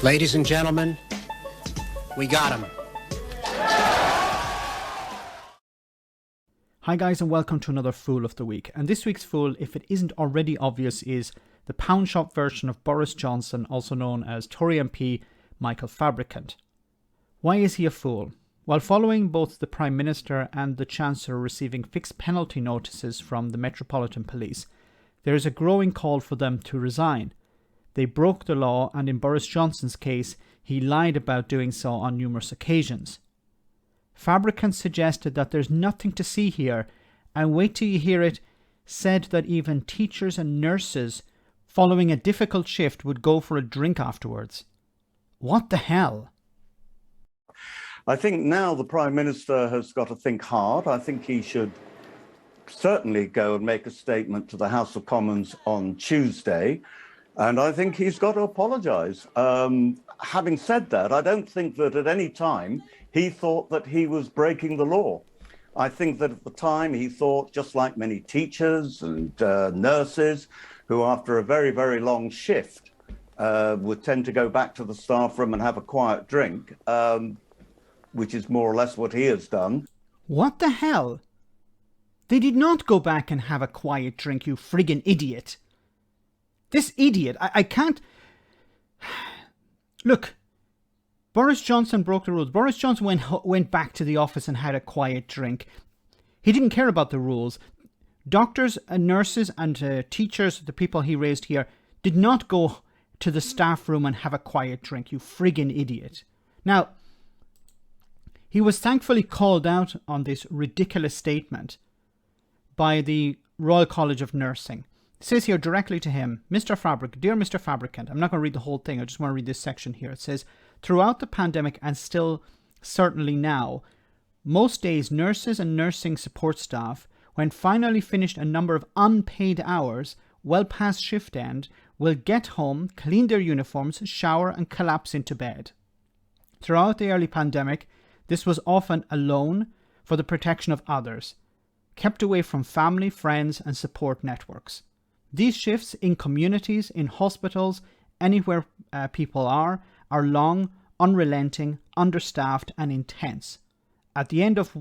Ladies and gentlemen, we got him. Hi guys, and welcome to another Fool of the Week. And this week's Fool, if it isn't already obvious, is the Poundshop version of Boris Johnson, also known as Tory MP Michael Fabricant. Why is he a fool? Well, following both the Prime Minister and the Chancellor receiving fixed penalty notices from the Metropolitan Police, there is a growing call for them to resign. They broke the law, and in Boris Johnson's case, he lied about doing so on numerous occasions. Fabricant suggested that there's nothing to see here, and wait till you hear it, said that even teachers and nurses following a difficult shift would go for a drink afterwards. What the hell? I think now the Prime Minister has got to think hard. I think he should certainly go and make a statement to the House of Commons on Tuesday, and I think he's got to apologise. Having said that, I don't think that at any time he thought that he was breaking the law. I think that at the time he thought, just like many teachers and nurses, who after a very, very long shift would tend to go back to the staff room and have a quiet drink, which is more or less what he has done. What the hell? They did not go back and have a quiet drink, you friggin' idiot. This idiot, I can't... Look, Boris Johnson broke the rules. Boris Johnson went back to the office and had a quiet drink. He didn't care about the rules. Doctors and nurses and teachers, the people he raised here, did not go to the staff room and have a quiet drink, you friggin' idiot. Now, he was thankfully called out on this ridiculous statement by the Royal College of Nursing. It says here directly to him, Dear Mr. Fabricant, I'm not going to read the whole thing, I just want to read this section here. It says, throughout the pandemic and still certainly now, most days nurses and nursing support staff, when finally finished a number of unpaid hours, well past shift end, will get home, clean their uniforms, shower and collapse into bed. Throughout the early pandemic, this was often alone for the protection of others, kept away from family, friends and support networks. These shifts in communities, in hospitals, anywhere people are long, unrelenting, understaffed and intense. At the end of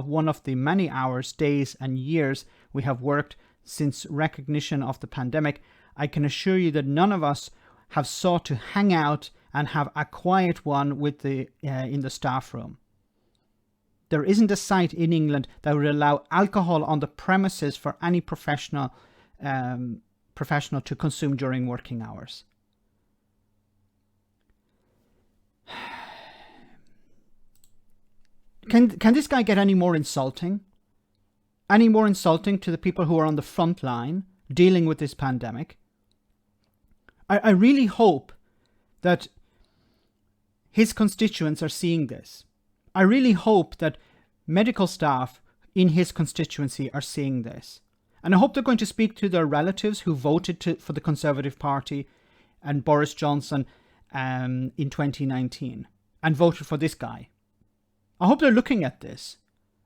one of the many hours, days and years we have worked since recognition of the pandemic, I can assure you that none of us have sought to hang out and have a quiet one with in the staff room. There isn't a site in England that would allow alcohol on the premises for any professional to consume during working hours. Can this guy get any more insulting? Any more insulting to the people who are on the front line dealing with this pandemic? I really hope that his constituents are seeing this. I really hope that medical staff in his constituency are seeing this. And I hope they're going to speak to their relatives who voted for the Conservative Party and Boris Johnson in 2019 and voted for this guy. I hope they're looking at this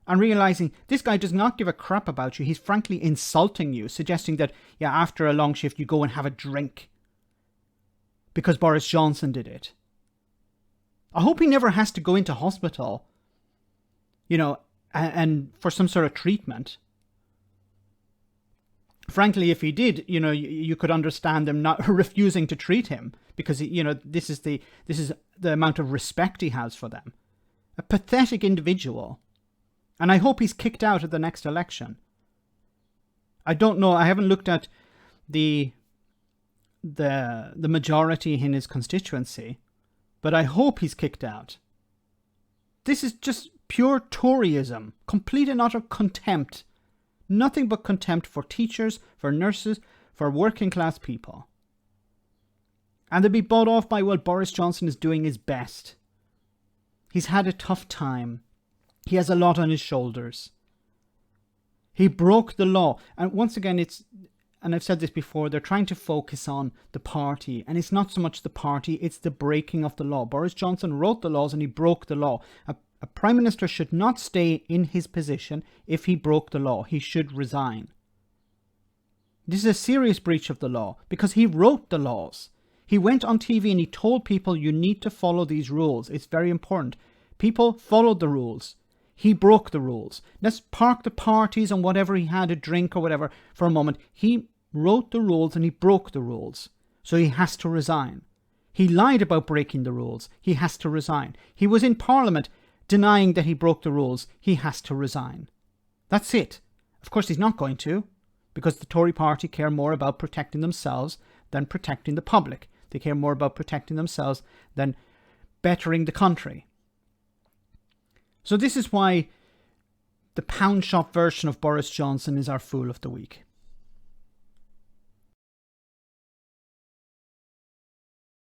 and realizing this guy does not give a crap about you. He's frankly insulting you, suggesting that, yeah, after a long shift, you go and have a drink because Boris Johnson did it. I hope he never has to go into hospital, and for some sort of treatment. Frankly, if he did, you could understand them not refusing to treat him because, this is the amount of respect he has for them. A pathetic individual. And I hope he's kicked out at the next election. I don't know. I haven't looked at the majority in his constituency, but I hope he's kicked out. This is just pure Toryism, complete and utter contempt. Nothing but contempt for teachers, for nurses, for working class people. And they'll be bought off by, well, Boris Johnson is doing his best. He's had a tough time. He has a lot on his shoulders. He broke the law. And once again, and I've said this before, they're trying to focus on the party. And it's not so much the party, it's the breaking of the law. Boris Johnson wrote the laws and he broke the law. A Prime Minister should not stay in his position if he broke the law. He should resign. This is a serious breach of the law because he wrote the laws. He went on TV and he told people, you need to follow these rules. It's very important. People followed the rules. He broke the rules. Let's park the parties and whatever he had, a drink or whatever, for a moment. He wrote the rules and he broke the rules. So he has to resign. He lied about breaking the rules. He has to resign. He was in Parliament denying that he broke the rules. He has to resign. That's it. Of course, he's not going to, because the Tory party care more about protecting themselves than protecting the public. They care more about protecting themselves than bettering the country. So this is why the Poundshop version of Boris Johnson is our Fool of the Week.